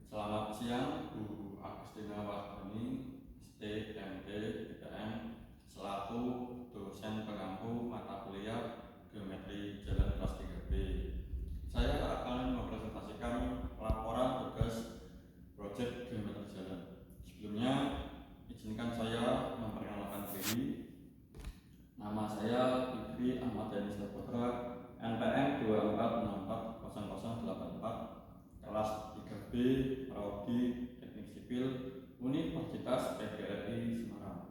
Selamat siang, Bu Agustina Wardani, STMT, BTN, selaku dosen pengampu mata kuliah Geometri Jalan kelas 3B. Saya akan mempresentasikan laporan tugas proyek Geometri Jalan. Sebelumnya, izinkan saya memperkenalkan diri. Nama saya Fikri Ahmad Yani Saputra, NPM 246400084, kelas 3B, Prodi Teknik Sipil, Universitas PGRI Semarang.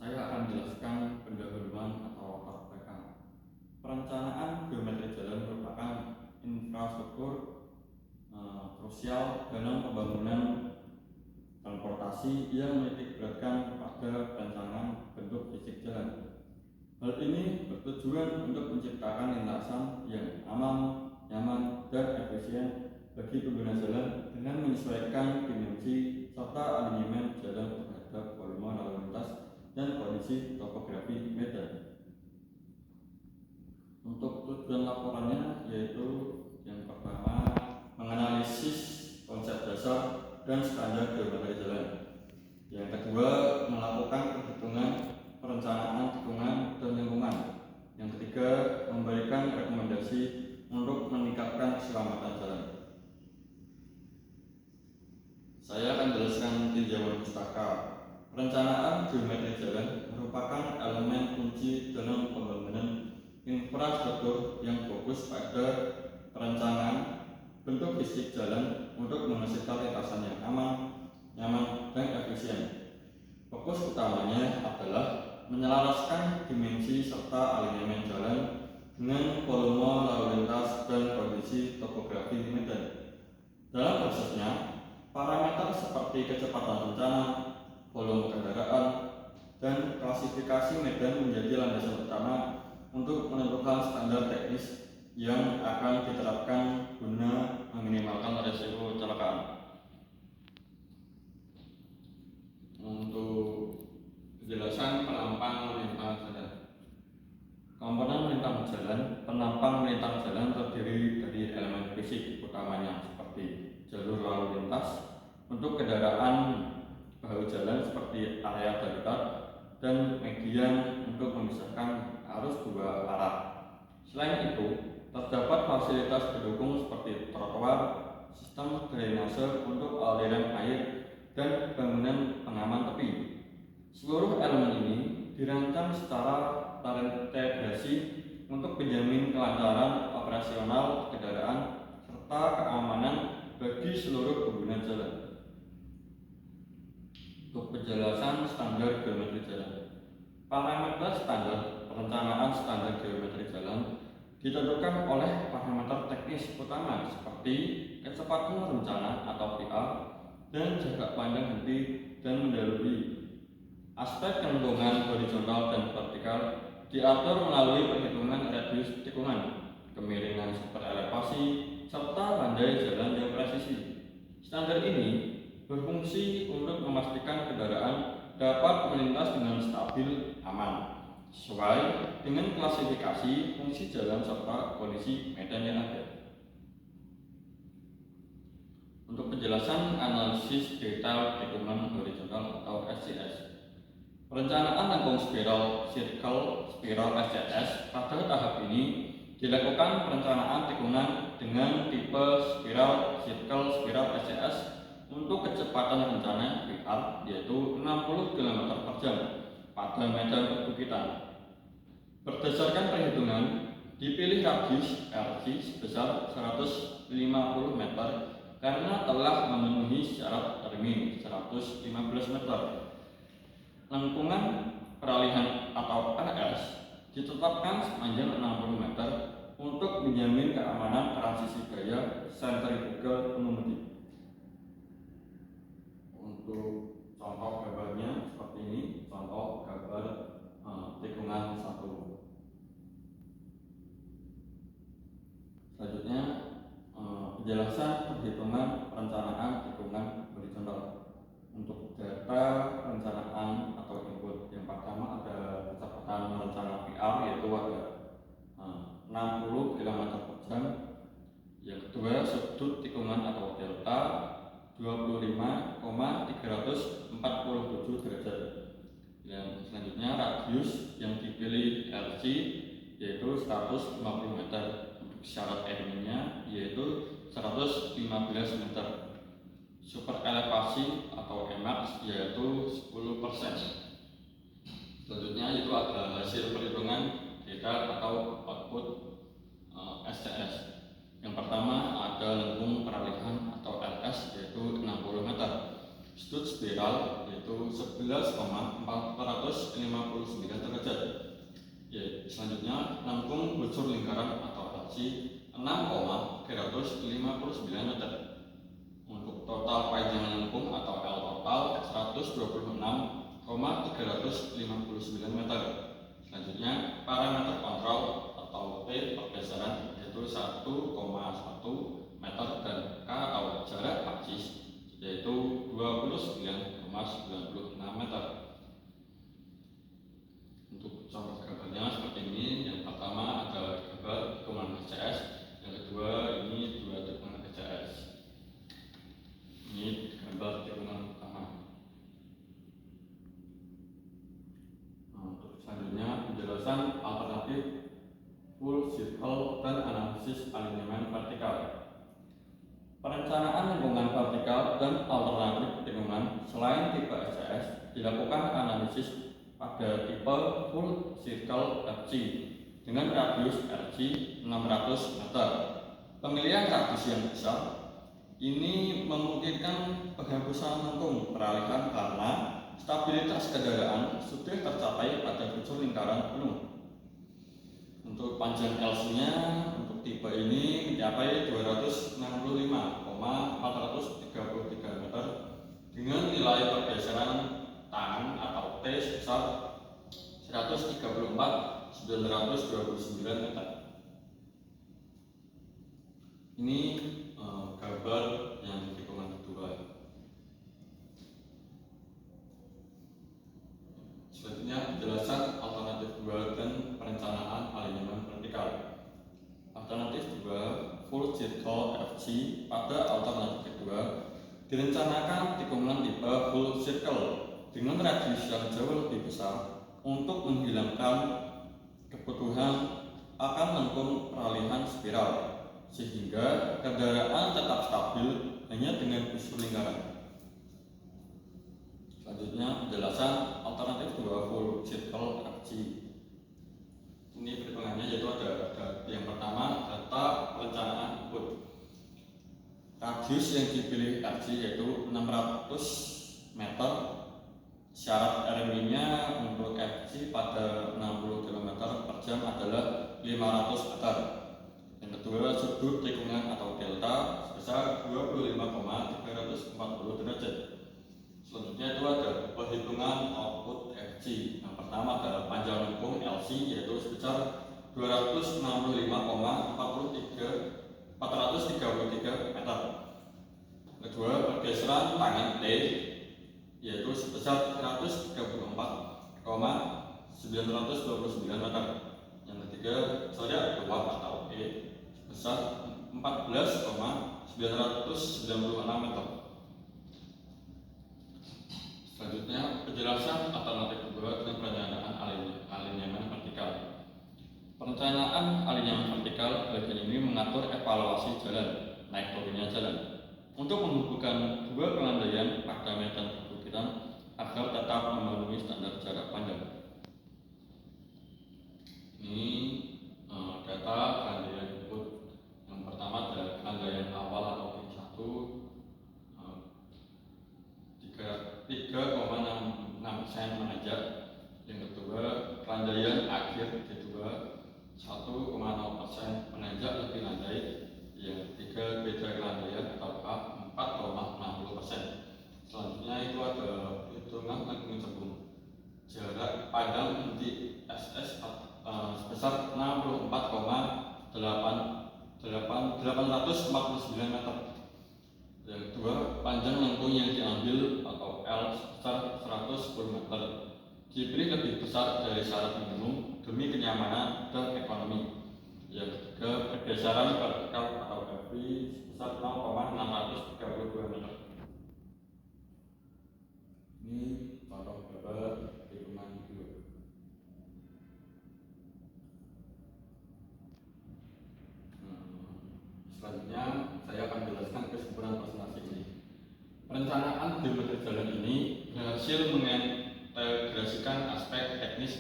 Saya akan menjelaskan pendahuluan atau latar belakang. Perencanaan geometri jalan merupakan infrastruktur krusial dalam pembangunan transportasi yang menitikberatkan pada perencanaan bentuk fisik jalan. Hal ini bertujuan untuk menciptakan lintasan yang aman, nyaman, dan efisien bagi pengguna jalan dengan menyesuaikan dimensi serta alignment jalan terhadap volume lalu lintas dan kondisi topografi medan. Untuk tujuan laporannya yaitu yang pertama, menganalisis konsep dasar dan standar geometri jalan. Yang kedua, melakukan perhitungan perencanaan tikungan dan lingkungan. Yang ketiga, memberikan rekomendasi untuk meningkatkan keselamatan jalan. Saya akan jelaskan tinjauan pustaka. Perencanaan geometri jalan merupakan elemen kunci dalam pembangunan infrastruktur yang fokus pada perencanaan bentuk fisik jalan untuk menghasilkan lintasan yang aman, nyaman, dan efisien. Fokus utamanya adalah menyelaraskan dimensi serta alignment jalan dengan volume lalu lintas dan kondisi topografi medan. Dalam prosesnya, parameter seperti kecepatan rencana, volume kendaraan, dan klasifikasi medan menjadi landasan utama untuk menentukan standar teknis yang akan diterapkan guna meminimalkan risiko kecelakaan. Untuk penjelasan pelampang melintang jalan. Komponen melintang jalan, penampang melintang jalan terdiri dari elemen fisik utamanya seperti jalur lalu lintas untuk kendaraan bahu jalan seperti area darurat dan median untuk memisahkan arus dua arah. Selain itu, terdapat fasilitas pendukung seperti trotoar, sistem drainase untuk aliran air, dan bangunan pengaman tepi. Seluruh elemen ini dirancang secara terintegrasi untuk menjamin kelancaran operasional kendaraan serta keamanan bagi seluruh pengguna jalan. Untuk penjelasan standar geometri jalan. Parameter standar perencanaan standar geometri jalan ditentukan oleh parameter teknis utama seperti kecepatan rencana atau PR dan jarak pandang henti dan mendahului. Aspek lingkungan horizontal dan vertikal diatur melalui perhitungan radius tikungan, kemiringan super elevasi, serta landai jalan yang presisi. Standar ini berfungsi untuk memastikan kendaraan dapat melintas dengan stabil, aman, sesuai dengan klasifikasi fungsi jalan serta kondisi medan yang ada. Untuk penjelasan analisis detail tikungan horizontal atau SCS. Perencanaan lengkung spiral SCS pada tahap ini dilakukan perencanaan tikungan dengan tipe spiral SCS untuk kecepatan rencana VR yaitu 60 km/jam pada medan perbukitan. Berdasarkan perhitungan, dipilih radius RC sebesar 150 meter karena telah memenuhi syarat termin 115 meter. Lengkungan peralihan atau RS ditetapkan sepanjang 60 meter untuk menjamin keamanan transisi gaya sentrifugal pengemudi. Untuk contoh gambarnya seperti ini, contoh gambar tikungan 1. Selanjutnya penjelasan perhitungan perencanaan tikungan horizontal. Untuk data perencanaan atau input, yang pertama ada kecepatan rencana VR yaitu ada 60 km/jam Yang kedua, sudut tikungan atau delta 25,347 derajat. Yang selanjutnya, radius yang dipilih RC yaitu 150 meter. Untuk syarat elemennya yaitu 115 meter. Super elevasi atau Emax yaitu 10%. Selanjutnya itu ada hasil perhitungan data atau output SCS. Yang pertama ada lengkung peralihan atau LS yaitu 60 meter. Sudut spiral yaitu 11,459 derajat. Selanjutnya lengkung busur lingkaran atau LC 6,359 meter. Untuk total panjang lengkung atau L total 126,359 meter. Selanjutnya parameter kontrol atau T pergeseran yaitu 1,1 meter dan K atau jarak aksis yaitu 29,96 meter. Untuk contoh gambarnya seperti ini. Yang pertama ada gambar tikungan SCS, yang kedua ini dua tikungan SCS. Ini gambar tikungan pertama. Untuk selanjutnya penjelasan alternatif full circle dan analisis alignment vertikal. Perencanaan lingkungan vertikal dan alternatif tikungan selain tipe SCS dilakukan analisis pada tipe full circle RC dengan radius RC 600 meter. Pemilihan radius yang besar ini memungkinkan penghapusan lengkung peralihan karena stabilitas kendaraan sudah tercapai pada busur lingkaran penuh. Untuk panjang LC-nya untuk tipe ini mencapai 265,433 meter dengan nilai pergeseran tangan atau T sebesar 134,929 meter. Ini gambar yang tikungan kedua. Selanjutnya penjelasan alternatif 2 dan perencanaan alignment vertikal. Alternatif 2 full circle FC. Pada alternatif kedua direncanakan tikungan tipe full circle dengan radius yang jauh lebih besar untuk menghilangkan kebutuhan akan lengkung peralihan spiral sehingga kendaraan tetap stabil hanya dengan busur lingkaran. Selanjutnya penjelasan alternatif 2 full circle RC. Ini perhitungannya yaitu ada yang pertama data perencanaan input. Radius yang dipilih RC yaitu 600 meter. Syarat RMI-nya untuk RC pada 60 km per jam adalah 500 meter. Yang kedua, sudut tikungan atau delta sebesar 25,340 derajat. Selanjutnya itu ada perhitungan output FC. Yang pertama adalah panjang lengkung LC yaitu sebesar 433 meter. Kedua, pergeseran tangan T yaitu sebesar 134,929 meter. Yang ketiga, jarak luap atau E sebesar 14,996 meter. Selanjutnya penjelasan alternatif kedua dengan perencanaan alignment vertikal. Perencanaan alignment vertikal bagian ini mengatur evaluasi jalan, naik turunnya jalan, untuk menghubungkan dua pengendalian pada medan perbukitan agar tetap memenuhi standar jarak panjang. Ini data pengendalian input. Yang pertama adalah pengendalian awal atau P1 3,66% menanjak. Yang kedua pengendalian akhir P2 1,0% menanjak lebih landai. Yang ketiga beda pengendalian atau K 4,60%. Selanjutnya itu ada hitungan lengkung cembung. Jarak pandang di SS sebesar 64,849 meter. Yang kedua, panjang lengkung yang diambil atau L sebesar 110 meter. Diberi lebih besar dari syarat minimum demi kenyamanan dan ekonomi. Yang ketiga, pergeseran vertikal atau F. topografi sebesar 0,632 meter. Ini contoh gambar hitungan video. Selanjutnya saya akan jelaskan kesimpulan presentasi ini. Perencanaan geometri jalan ini berhasil mengintegrasikan aspek teknis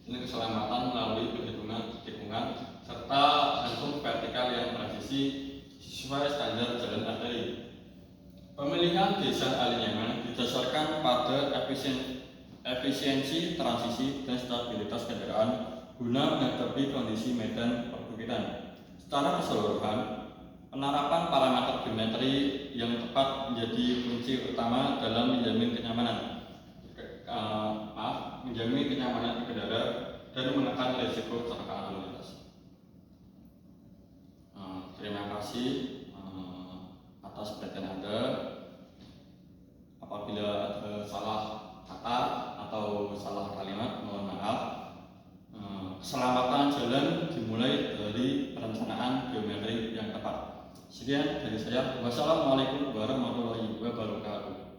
dan keselamatan melalui perhitungan tikungan serta langsung vertikal yang presisi sesuai standar jalan arteri. Pemilihan desain alinyaman didasarkan pada efisiensi transisi dan stabilitas kendaraan guna menghadapi kondisi medan perbukitan. Secara keseluruhan, penerapan parameter geometri yang tepat menjadi kunci utama dalam menjamin kenyamanan pengendara dan menekan risiko kecelakaan lalu lintas. Terima kasih atas perhatian Anda. Apabila ada salah kata atau salah kalimat, mohon maaf. Keselamatan jalan dimulai dari perencanaan geometri yang tepat. Sekian dari saya. Wassalamualaikum warahmatullahi wabarakatuh.